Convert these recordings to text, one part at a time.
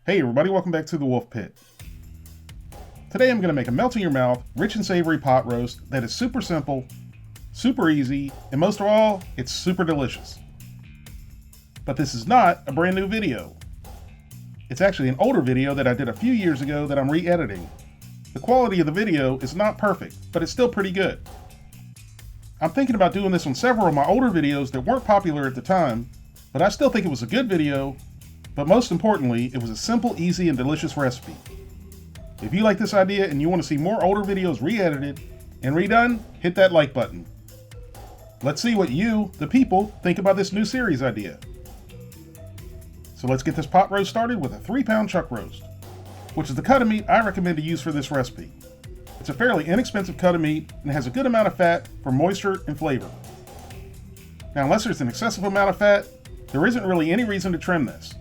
Hey everybody, welcome back to the Wolfe Pit. Today I'm going to make a melt-in-your-mouth, rich and savory pot roast that is super simple, super easy, and most of all, it's super delicious. But this is not a brand new video. It's actually an older video that I did a few years ago that I'm re-editing. The quality of the video is not perfect, but it's still pretty good. I'm thinking about doing this on several of my older videos that weren't popular at the time, but I still think it was a good video, but most importantly, it was a simple, easy, and delicious recipe. If you like this idea and you want to see more older videos re-edited and redone, hit that like button. Let's see what you, the people, think about this new series idea. So let's get this pot roast started with a 3-pound chuck roast, which is the cut of meat I recommend to use for this recipe. It's a fairly inexpensive cut of meat and has a good amount of fat for moisture and flavor. Now, unless there's an excessive amount of fat, there isn't really any reason to trim this.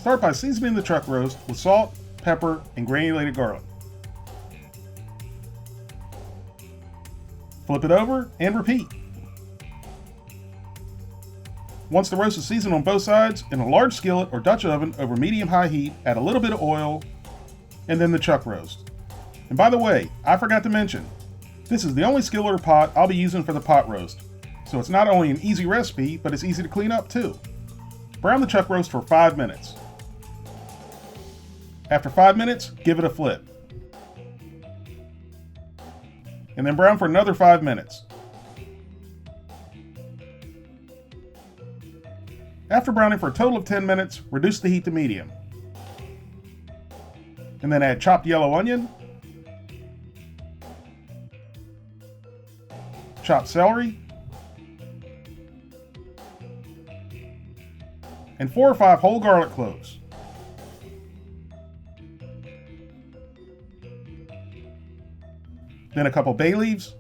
Start by seasoning the chuck roast with salt, pepper, and granulated garlic. Flip it over and repeat. Once the roast is seasoned on both sides, in a large skillet or Dutch oven over medium-high heat, add a little bit of oil, and then the chuck roast. And by the way, I forgot to mention, this is the only skillet or pot I'll be using for the pot roast, so it's not only an easy recipe, but it's easy to clean up too. Brown the chuck roast for 5 minutes. After 5 minutes, give it a flip. And then brown for another 5 minutes. After browning for a total of 10 minutes, reduce the heat to medium. And then add chopped yellow onion, chopped celery, and 4 or 5 whole garlic cloves. Then a couple bay leaves,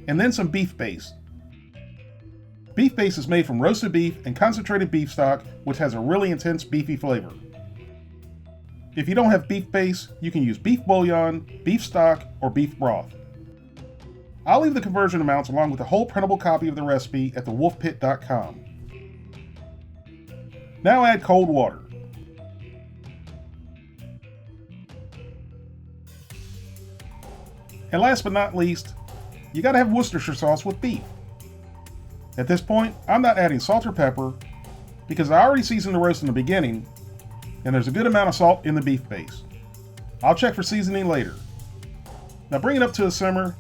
and then some beef base. Beef base is made from roasted beef and concentrated beef stock, which has a really intense beefy flavor. If you don't have beef base, you can use beef bouillon, beef stock, or beef broth. I'll leave the conversion amounts along with a whole printable copy of the recipe at thewolfepit.com. Now add cold water. And last but not least, you gotta have Worcestershire sauce with beef. At this point, I'm not adding salt or pepper because I already seasoned the roast in the beginning and there's a good amount of salt in the beef base. I'll check for seasoning later. Now bring it up to a simmer,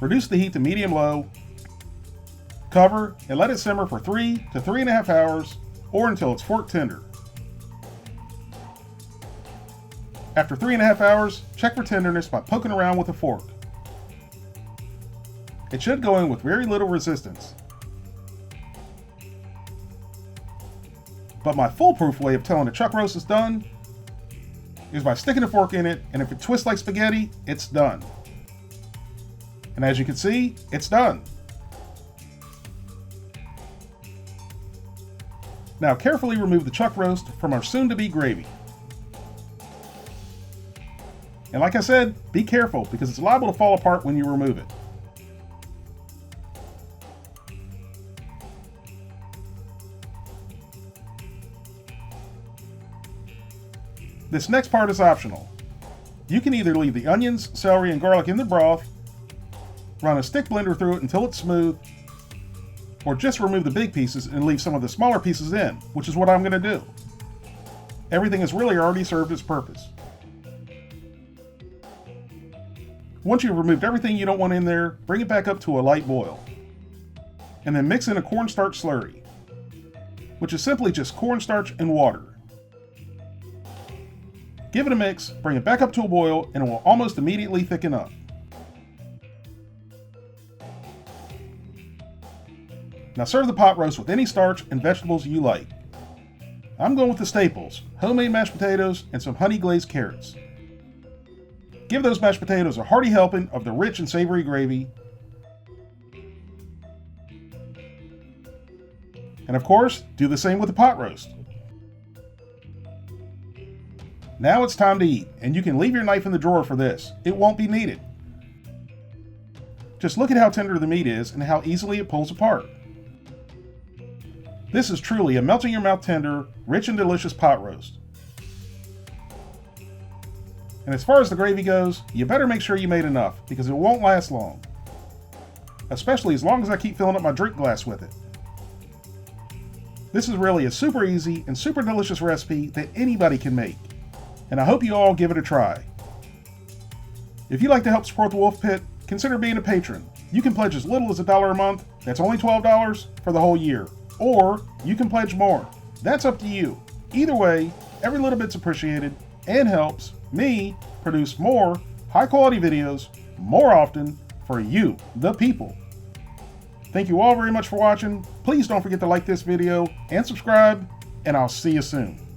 reduce the heat to medium-low, cover, and let it simmer for 3 to 3.5 hours or until it's fork tender. After 3.5 hours, check for tenderness by poking around with a fork. It should go in with very little resistance. But my foolproof way of telling the chuck roast is done is by sticking a fork in it, and if it twists like spaghetti, it's done. And as you can see, it's done. Now carefully remove the chuck roast from our soon-to-be gravy. And like I said, be careful because it's liable to fall apart when you remove it. This next part is optional. You can either leave the onions, celery, and garlic in the broth, run a stick blender through it until it's smooth, or just remove the big pieces and leave some of the smaller pieces in, which is what I'm going to do. Everything is really already served its purpose. Once you've removed everything you don't want in there, bring it back up to a light boil. And then mix in a cornstarch slurry, which is simply just cornstarch and water. Give it a mix, bring it back up to a boil, and it will almost immediately thicken up. Now serve the pot roast with any starch and vegetables you like. I'm going with the staples, homemade mashed potatoes and some honey glazed carrots. Give those mashed potatoes a hearty helping of the rich and savory gravy. And of course, do the same with the pot roast. Now it's time to eat, and you can leave your knife in the drawer for this. It won't be needed. Just look at how tender the meat is and how easily it pulls apart. This is truly a melt-in-your-mouth tender, rich and delicious pot roast. And as far as the gravy goes, you better make sure you made enough because it won't last long. Especially as long as I keep filling up my drink glass with it. This is really a super easy and super delicious recipe that anybody can make. And I hope you all give it a try. If you'd like to help support the Wolfe Pit, consider being a patron. You can pledge as little as $1 a month, that's only $12 for the whole year. Or you can pledge more, that's up to you. Either way, every little bit's appreciated and helps me produce more high quality videos more often for you, the people. Thank you all very much for watching. Please don't forget to like this video and subscribe, and I'll see you soon.